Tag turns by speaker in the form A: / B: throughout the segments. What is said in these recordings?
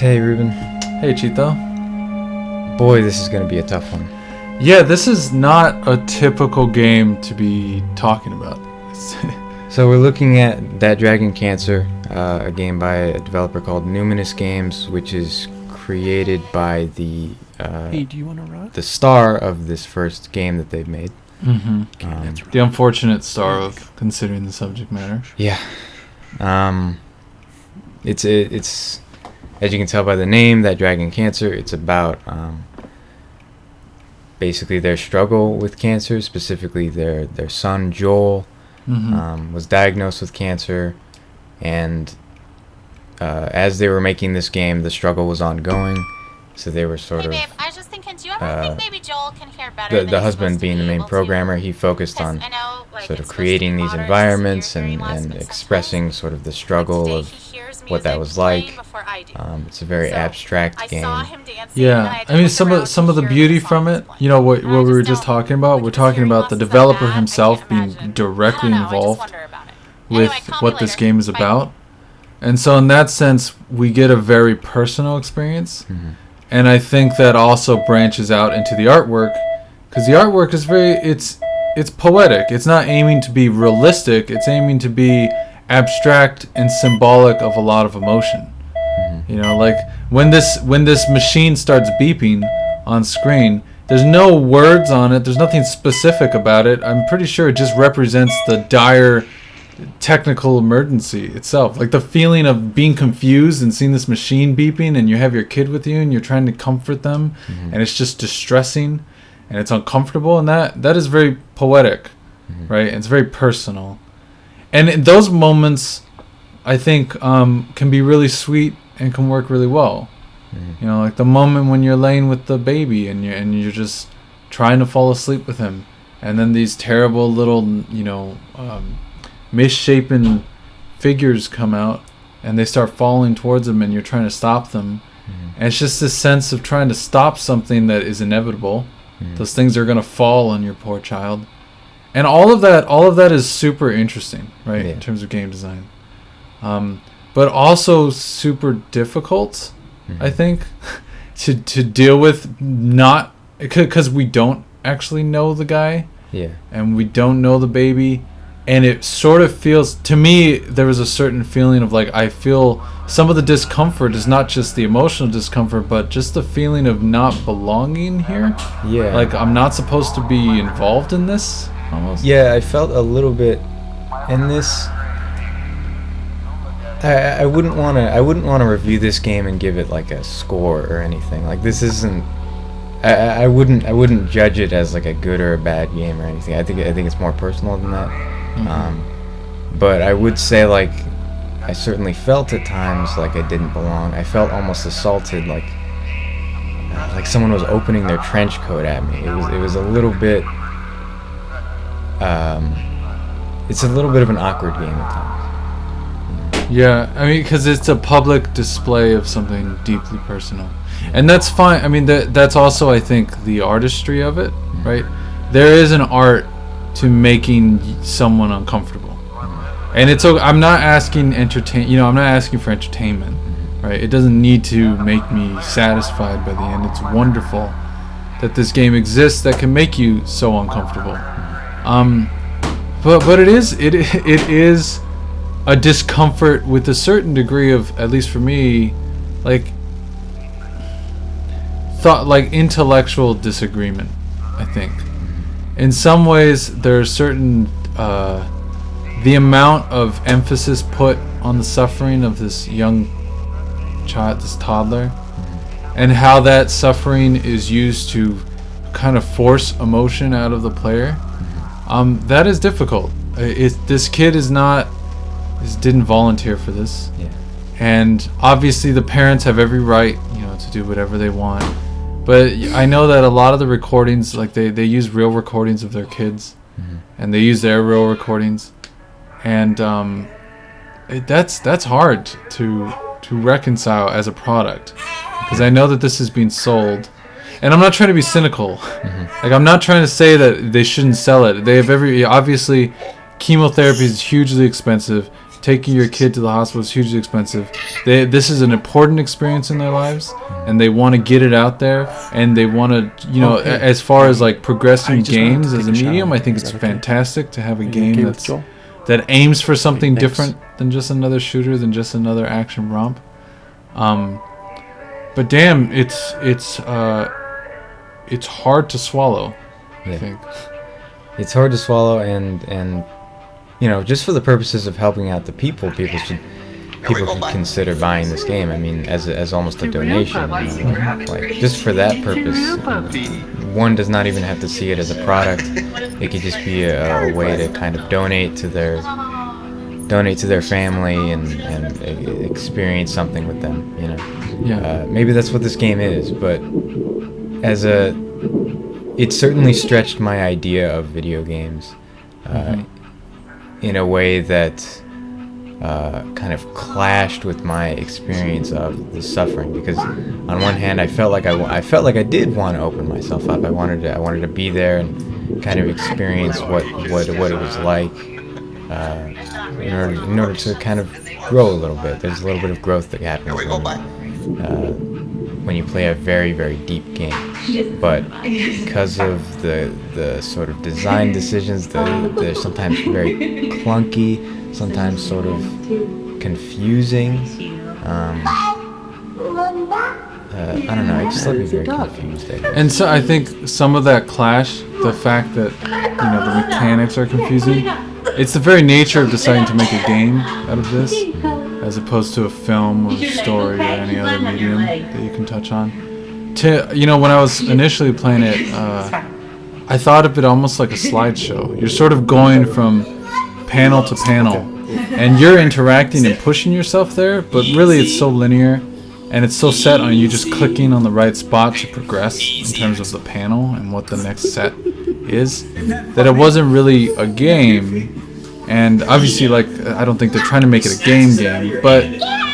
A: Hey, Ruben.
B: Hey, Chito.
A: Boy, this is going to be a tough one.
B: Yeah, this is not a typical game to be talking about.
A: So we're looking at That Dragon Cancer, a game by a developer called Numinous Games, which is created by the
C: Hey, do you want to run?
A: the star of this first game that they've made.
B: Mm-hmm.
C: That's right.
B: The unfortunate star of considering the subject matter.
A: Yeah. It's as you can tell by the name, That Dragon Cancer. It's about basically their struggle with cancer, specifically their son Joel.
B: Mm-hmm.
A: Was diagnosed with cancer, and as they were making this game, the struggle was ongoing. So they were sort
D: Hey,
A: of
D: babe, I was just thinking, do you ever think maybe Joel can hear better
A: the husband being the main programmer. He focused on sort of creating these environments and expressing sort of the struggle of what that was like. It's a very abstract game.
B: Yeah, I mean some of the beauty from it, you know, what we were just talking about. We're talking about the developer himself being directly involved with what this game is about, and so in that sense, we get a very personal experience.
A: Mm-hmm.
B: And I think that also branches out into the artwork, because the artwork is it's poetic. It's not aiming to be realistic. It's aiming to be abstract and symbolic of a lot of emotion.
A: Mm-hmm.
B: You know, like when this machine starts beeping on screen, there's no words on it. There's nothing specific about it. I'm pretty sure it just represents the dire technical emergency itself, like the feeling of being confused and seeing this machine beeping, and you have your kid with you and you're trying to comfort them,
A: Mm-hmm.
B: and it's just distressing and it's uncomfortable, and that is very poetic.
A: Mm-hmm.
B: Right? It's very personal, and in those moments I think can be really sweet and can work really well.
A: Mm-hmm.
B: You know, like the moment when you're laying with the baby and you're just trying to fall asleep with him, and then these terrible little, you know, misshapen figures come out and they start falling towards him, and you're trying to stop them.
A: Mm-hmm.
B: And it's just this sense of trying to stop something that is inevitable.
A: Mm-hmm.
B: Those things are going to fall on your poor child, and all of that is super interesting, right?
A: Yeah.
B: In terms of game design, but also super difficult.
A: Mm-hmm.
B: I think to deal with, not because we don't actually know the guy,
A: Yeah.
B: and we don't know the baby, and it sort of feels to me, there was a certain feeling of like, I feel some of the discomfort is not just the emotional discomfort, but just the feeling of not belonging here.
A: Yeah.
B: Like I'm not supposed to be involved in this almost.
A: Yeah, I felt a little bit in this. I wouldn't want to review this game and give it like a score or anything. Like this isn't. I wouldn't judge it as like a good or a bad game or anything. I think it's more personal than that.
B: Mm-hmm.
A: But I would say like I certainly felt at times like I didn't belong. I felt almost assaulted, like someone was opening their trench coat at me. It was a little bit. It's a little bit of an awkward game at times.
B: Yeah, I mean, because it's a public display of something deeply personal, and that's fine. I mean, that's also, I think, the artistry of it, right? There is an art to making someone uncomfortable, and it's okay. I'm not asking I'm not asking for entertainment, right? It doesn't need to make me satisfied by the end. It's wonderful that this game exists that can make you so uncomfortable. But it is a discomfort with a certain degree of, at least for me, like intellectual disagreement. I think in some ways there are certain the amount of emphasis put on the suffering of this young child, this toddler, and how that suffering is used to kind of force emotion out of the player. That is difficult. This kid didn't volunteer for this.
A: Yeah.
B: And obviously the parents have every right, you know, to do whatever they want. But I know that a lot of the recordings, like they use real recordings of their kids, and they use their real recordings, and that's hard to reconcile as a product, because I know that this is being sold, and I'm not trying to be cynical. Like I'm not trying to say that they shouldn't sell it. They have obviously chemotherapy is hugely expensive. taking your kid to the hospital is hugely expensive. This is an important experience in their lives, and they want to get it out there, and they want to, you know, as far as like progressing games as a medium, I think it's fantastic to have a game that aims for something different than just another shooter, than just another action romp. But damn, it's hard to swallow. I think
A: it's hard to swallow, and you know, just for the purposes of helping out the people should consider buying this game. I mean, as almost a donation, you know, like just for that purpose. One does not even have to see it as a product. It could just be a way to kind of donate to their family and experience something with them, you know.
B: Yeah.
A: Maybe that's what this game is, but it certainly stretched my idea of video games in a way that kind of clashed with my experience of the suffering. Because on one hand, I felt like I did want to open myself up. I wanted to be there and kind of experience what it was like. In order to kind of grow a little bit. There's a little bit of growth that happens when you play a very, very deep game. But because of the sort of design decisions, they're sometimes very clunky, sometimes sort of confusing. I don't know, it just left me very confused.
B: And so I think some of that clash, the fact that, you know, the mechanics are confusing, it's the very nature of deciding to make a game out of this, as opposed to a film or a story or any other medium that you can touch on. You know, when I was initially playing it, I thought of it almost like a slideshow. You're sort of going from panel to panel, and you're interacting and pushing yourself there, but really it's so linear, and it's so set on you just clicking on the right spot to progress in terms of the panel and what the next set is, that it wasn't really a game. And obviously, like, I don't think they're trying to make it a game, but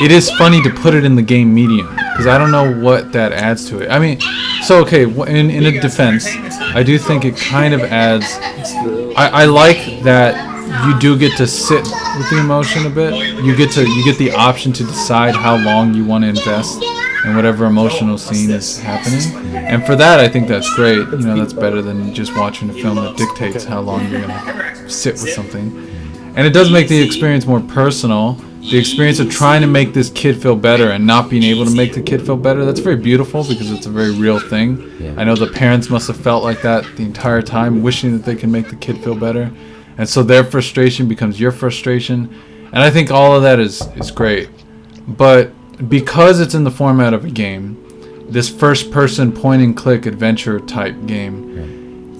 B: it is funny to put it in the game medium, because I don't know what that adds to it. I mean, so okay, in a defense, I do think it kind of adds. I like that you do get to sit with the emotion a bit. You get the option to decide how long you want to invest in whatever emotional scene is happening, and for that, I think that's great. You know, that's better than just watching a film that dictates how long you're gonna sit with something. And it does make the experience more personal. The experience of trying to make this kid feel better and not being able to make the kid feel better, that's very beautiful, because it's a very real thing. Yeah. I know the parents must have felt like that the entire time, wishing that they can make the kid feel better. And so their frustration becomes your frustration. And I think all of that is great. But because it's in the format of a game, this first-person point-and-click adventure type game,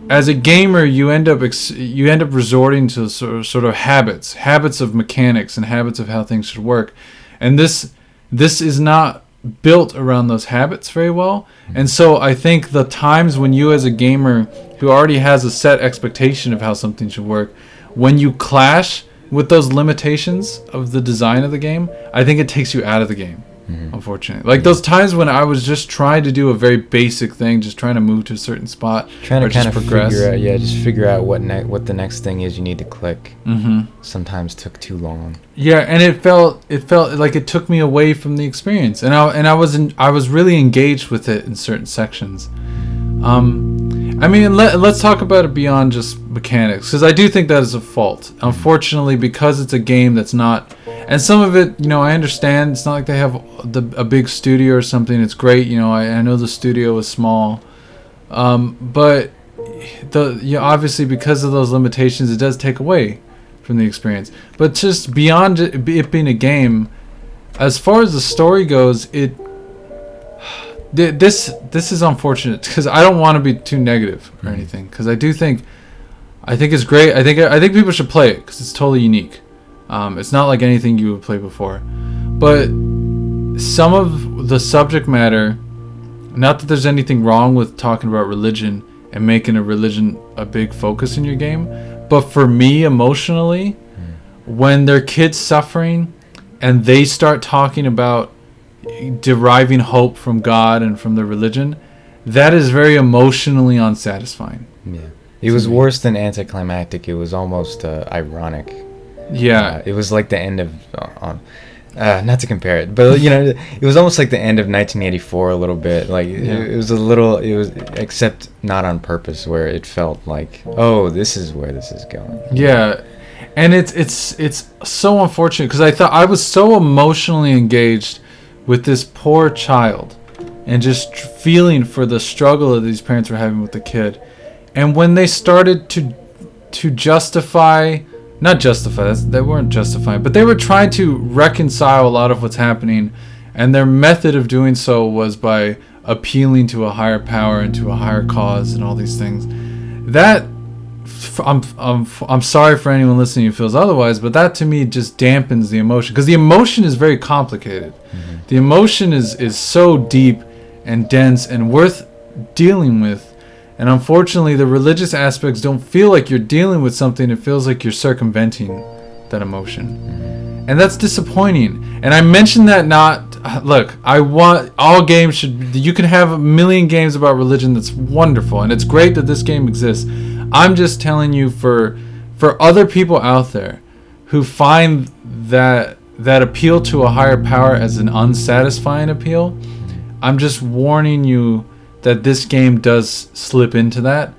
B: as a gamer, you end up resorting to sort of habits of mechanics and habits of how things should work, and this is not built around those habits very well. And so I think the times when you, as a gamer who already has a set expectation of how something should work, when you clash with those limitations of the design of the game, I think it takes you out of the game. Unfortunately, like those times when I was just trying to do a very basic thing, just trying to move to a certain spot,
A: trying to kind of progress, figure out what the next thing is you need to click. Sometimes took too long.
B: Yeah, and it felt like it took me away from the experience, and I was really engaged with it in certain sections. I mean, let's talk about it beyond just mechanics, because I do think that is a fault. Unfortunately, because it's a game that's not, and some of it, you know, I understand. It's not like they have a big studio or something. It's great, you know. I know the studio is small, but obviously because of those limitations, it does take away from the experience. But just beyond it being a game, as far as the story goes, this is unfortunate, because I don't want to be too negative or anything, because I think it's great. I think people should play it, because it's totally unique. It's not like anything you would play before, but some of the subject matter, not that there's anything wrong with talking about religion and making a religion a big focus in your game, but for me emotionally, when their kids suffering and they start talking about deriving hope from God and from their religion, that is very emotionally unsatisfying.
A: Yeah, it was worse than anticlimactic. It was almost ironic.
B: Yeah.
A: It was like the end of not to compare it, but it was almost like the end of 1984 a little bit. Like it was except not on purpose, where it felt like, oh, this is where this is going.
B: Yeah. And it's so unfortunate, because I thought I was so emotionally engaged with this poor child, and just feeling for the struggle that these parents were having with the kid. And when they started to they weren't justifying, but they were trying to reconcile a lot of what's happening, and their method of doing so was by appealing to a higher power and to a higher cause and all these things. That I'm sorry for anyone listening who feels otherwise, but that to me just dampens the emotion, because the emotion is very complicated. Mm-hmm. The emotion is so deep and dense and worth dealing with. And unfortunately, the religious aspects don't feel like you're dealing with something. It feels like you're circumventing that emotion. And that's disappointing. And I mentioned that look, I want all games you can have a million games about religion. That's wonderful. And it's great that this game exists. I'm just telling you, for other people out there who find that appeal to a higher power as an unsatisfying appeal, I'm just warning you that this game does slip into that,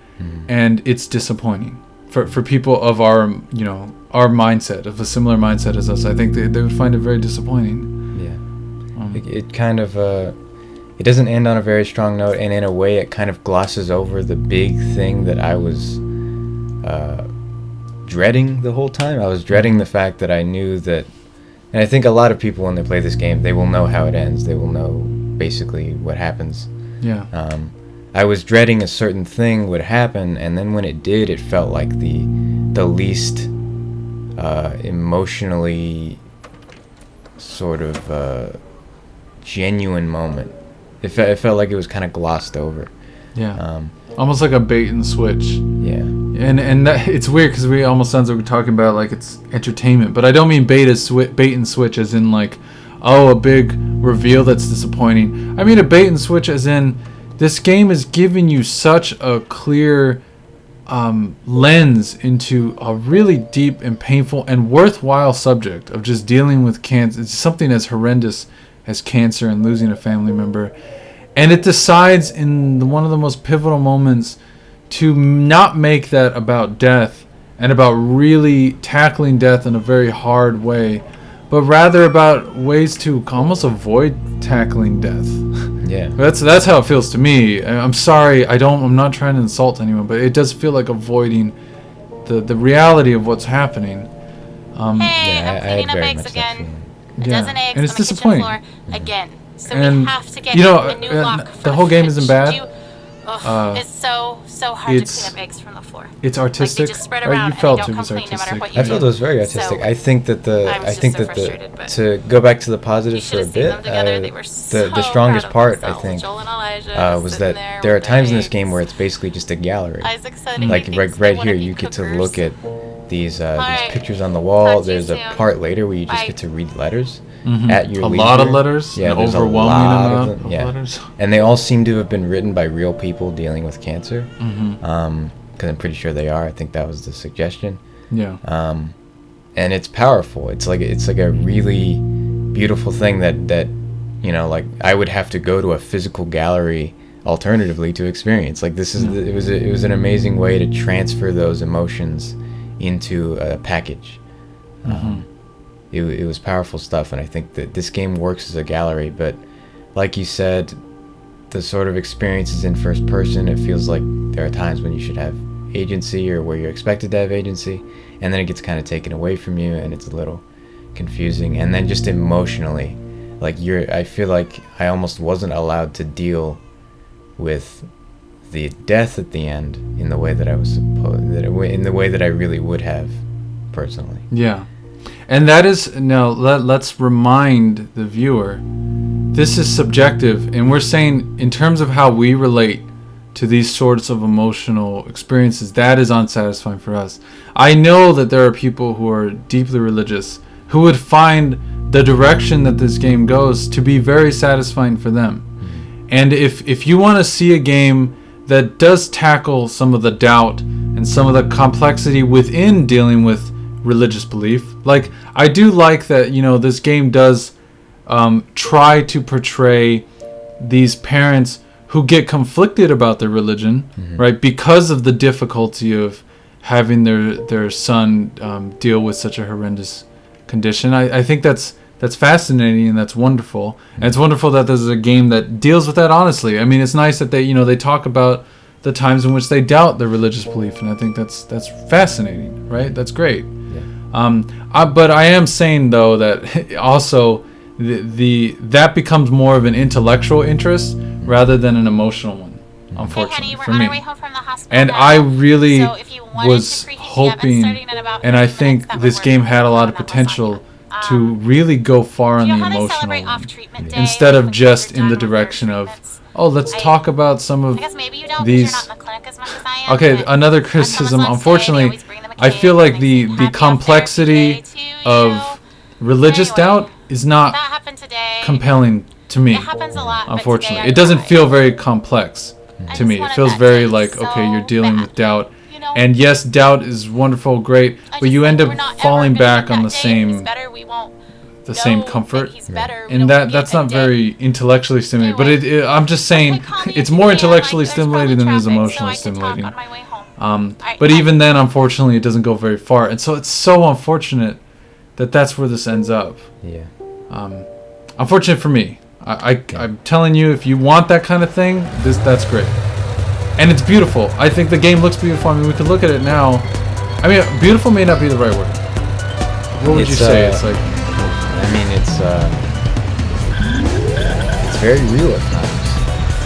B: and it's disappointing for people of our mindset, of a similar mindset as us. I think they would find it very disappointing.
A: Yeah, it kind of it doesn't end on a very strong note, and in a way, it kind of glosses over the big thing that I was dreading the whole time. I was dreading the fact that I knew that, and I think a lot of people, when they play this game, they will know how it ends. They will know basically what happens.
B: Yeah.
A: I was dreading a certain thing would happen, and then when it did, it felt like the least emotionally sort of genuine moment. It felt like it was kind of glossed over.
B: Yeah. Almost like a bait and switch.
A: Yeah.
B: And that, it's weird, because we almost sounds like we're talking about like it's entertainment, but I don't mean bait and switch as in like, oh, a big reveal that's disappointing. I mean a bait and switch as in, this game is giving you such a clear lens into a really deep and painful and worthwhile subject of just dealing with cancer. It's something as horrendous as cancer and losing a family member. And it decides in one of the most pivotal moments to not make that about death and about really tackling death in a very hard way, but rather about ways to almost avoid tackling death.
A: Yeah.
B: That's how it feels to me. I'm sorry, I'm not trying to insult anyone, but it does feel like avoiding the reality of what's happening.
D: Hey, I'm cleaning up eggs again. A dozen eggs
B: and it's
D: on the
B: disappointing.
D: kitchen floor again. So
B: and
D: we have to get a new lock for
B: the whole game isn't bad.
D: It's so hard to clean up eggs from the floor.
B: It's artistic.
D: Like, they just spread around,
B: you felt
D: and
B: it
D: they
B: was
D: don't complain no matter
B: artistic.
D: what you
A: I felt it was very artistic.
D: So,
A: I think that to go back to the positives for a bit, the strongest part, I think, was that there are times in this game where it's basically just a gallery. Like right here, you get to look at these pictures on the wall. There's a part later where you just get to read letters at your leisure.
B: Lot of letters.
A: Yeah,
B: an
A: there's
B: overwhelming
A: a lot
B: amount
A: of them.
B: of letters.
A: And they all seem to have been written by real people dealing with cancer. Because I'm pretty sure they are. I think that was the suggestion.
B: Yeah.
A: And it's powerful. It's like a really beautiful thing that like I would have to go to a physical gallery alternatively to experience. Like this is it was an amazing way to transfer those emotions into a package. It was powerful stuff, and I think that this game works as a gallery, but like you said, the sort of experiences in first person, it feels like there are times when you should have agency or where you're expected to have agency, and then it gets kind of taken away from you, and it's a little confusing. And then just emotionally, like I feel like I almost wasn't allowed to deal with the death at the end in the way that I was supposed, in the way that I really would have personally.
B: Yeah. And that is, now let's remind the viewer, this is subjective, and we're saying in terms of how we relate to these sorts of emotional experiences, that is unsatisfying for us. I know that there are people who are deeply religious who would find the direction that this game goes to be very satisfying for them. And if you want to see a game that does tackle some of the doubt and some of the complexity within dealing with religious belief. Like, I do like that, this game does try to portray these parents who get conflicted about their religion, right, because of the difficulty of having their son deal with such a horrendous condition. I think that's fascinating and that's wonderful. And it's wonderful that there's a game that deals with that honestly. I mean, it's nice that they talk about the times in which they doubt their religious belief, and I think that's fascinating, right? That's great. Yeah. But I am saying though that also that becomes more of an intellectual interest rather than an emotional one, unfortunately,
D: hey, honey,
B: for
D: we're on
B: me.
D: our way home from the hospital
B: And
D: now.
B: I really
D: So if you wanted
B: was
D: to preheat the oven
B: hoping,
D: starting in about
B: and I
D: 30
B: think
D: minutes, that
B: this
D: would
B: game
D: work.
B: had a lot of
D: That was
B: potential
D: lasagna.
B: to really go far on
D: Do you
B: the
D: know how they
B: emotional
D: celebrate
B: one,
D: off-treatment day?
B: instead
D: Like
B: of
D: when
B: just
D: kids are
B: in the
D: done with their
B: direction of,
D: treatments?
B: let's talk about some of
D: I guess maybe you don't
B: these.
D: because you're not in the clinic as much as I am.
B: Okay,
D: but
B: another
D: on
B: criticism,
D: Someone's last day, they
B: unfortunately,
D: always bring them a
B: I
D: cake
B: feel like
D: and they
B: the
D: say, "Happy
B: complexity
D: off therapy day to you."
B: of religious
D: Anyway,
B: doubt is not
D: That happened today.
B: compelling to me.
D: It happens a lot. but
B: Unfortunately,
D: today
B: it doesn't
D: I
B: feel very complex
D: I
B: to
D: just
B: me. It
D: wanted
B: feels
D: that
B: very
D: day
B: like, okay, you're
D: so
B: dealing
D: bad.
B: with doubt.
D: You know,
B: And yes, doubt is wonderful, great,
D: I
B: but
D: just
B: you
D: said
B: end
D: we're
B: up
D: not ever
B: falling
D: gonna
B: back
D: get
B: on
D: that
B: the
D: day. If
B: same
D: he's better, we won't know that
B: comfort.
D: he's better. We
B: And
D: don't
B: that's
D: get a
B: not
D: day.
B: very intellectually stimulating. But
D: Anyway,
B: I'm just saying
D: Okay, call me
B: it's
D: if you
B: more
D: can.
B: intellectually
D: Like, there's
B: stimulating
D: probably
B: than it is
D: traffic,
B: emotionally
D: so I can
B: stimulating.
D: talk on my way home. Alright,
B: But
D: bye.
B: even then, unfortunately, it doesn't go very far. And so it's so unfortunate that that's where this ends up.
A: Yeah.
B: Unfortunate for me. I'm telling you, if you want that kind of thing, that's great. And it's beautiful. I think the game looks beautiful. I mean, we could look at it now. I mean, beautiful may not be the right word. What would you say? It's like,
A: I mean, it's very real at times.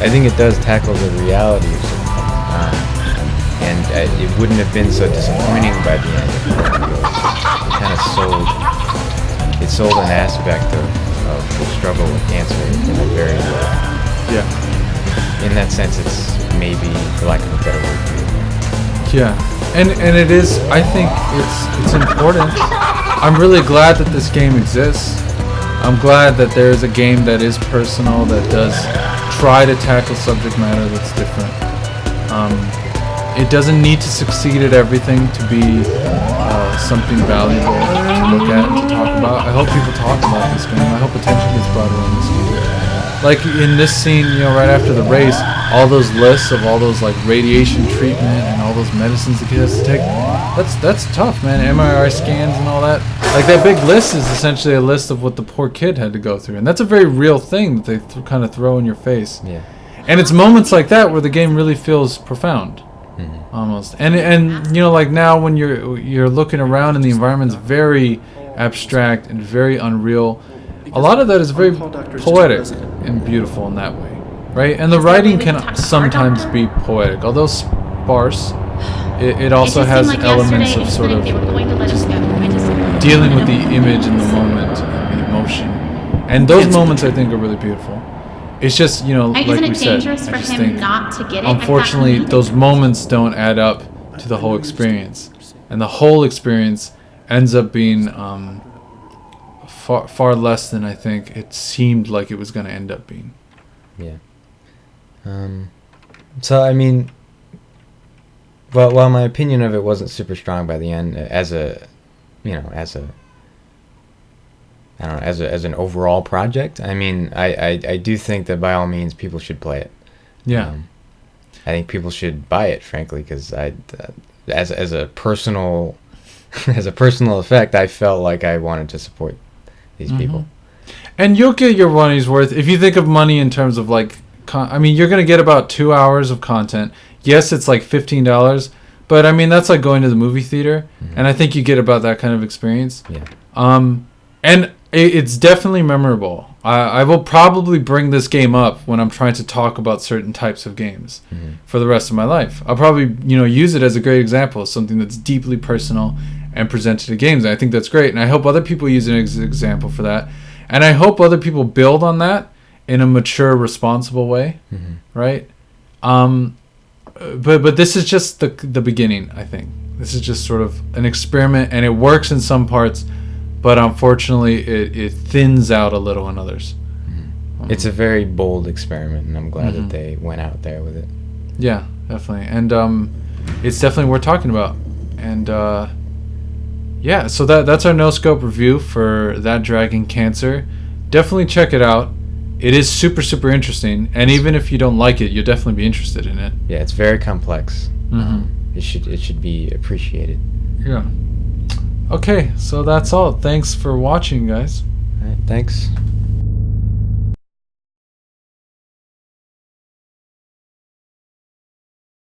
A: I think it does tackle the reality of certain things. And it wouldn't have been so disappointing by the end if it kind of sold an aspect of the struggle with cancer in a very
B: yeah.
A: in that sense, it's maybe, for lack of a better word,
B: Yeah, and it is. I think it's important. I'm really glad that this game exists. I'm glad that there is a game that is personal, that does try to tackle subject matter that's different. It doesn't need to succeed at everything to be something valuable to look at and to talk about. I hope people talk about this game. I hope attention gets brought around this game. Like in this scene, right after the race, all those lists of all those like radiation treatment and all those medicines the kid has to take. That's tough, man. MRI scans and all that. Like that big list is essentially a list of what the poor kid had to go through, and that's a very real thing that they kind of throw in your face.
A: Yeah.
B: And it's moments like that where the game really feels profound, almost. And like now when you're looking around and the environment's very abstract and very unreal. A lot of that is very poetic and beautiful in that way, right? And the writing can sometimes be poetic, although sparse. It also has elements of sort of dealing with the image in the moment and the emotion. And those moments I think are really beautiful. It's just, like we said, I just think, unfortunately, those moments don't add up to the whole experience. And the whole experience ends up being far less than I think it seemed like it was going to end up being.
A: Yeah. So I mean, while my opinion of it wasn't super strong by the end, as an overall project, I mean, I do think that by all means people should play it.
B: Yeah.
A: I think people should buy it, frankly, because as a personal effect, I felt like I wanted to support these people.
B: And you'll get your money's worth if you think of money in terms of like, I mean, you're gonna get about 2 hours of content. Yes, it's like $15, but I mean that's like going to the movie theater, and I think you get about that kind of experience.
A: Yeah.
B: And it's definitely memorable. I will probably bring this game up when I'm trying to talk about certain types of games for the rest of my life. I'll probably use it as a great example of something that's deeply personal and presented to games. And I think that's great, and I hope other people use it as an example for that. And I hope other people build on that in a mature, responsible way, right? But this is just the beginning, I think. This is just sort of an experiment, and it works in some parts, but unfortunately it thins out a little in others.
A: It's a very bold experiment, and I'm glad that they went out there with it.
B: Yeah, definitely. And it's definitely worth talking about. And yeah, so that's our no scope review for That Dragon Cancer. Definitely check it out. It is super, super interesting, and even if you don't like it, you'll definitely be interested in it.
A: Yeah, it's very complex.
B: Mm-hmm.
A: It should be appreciated.
B: Yeah. Okay, so that's all. Thanks for watching, guys.
A: All right, thanks.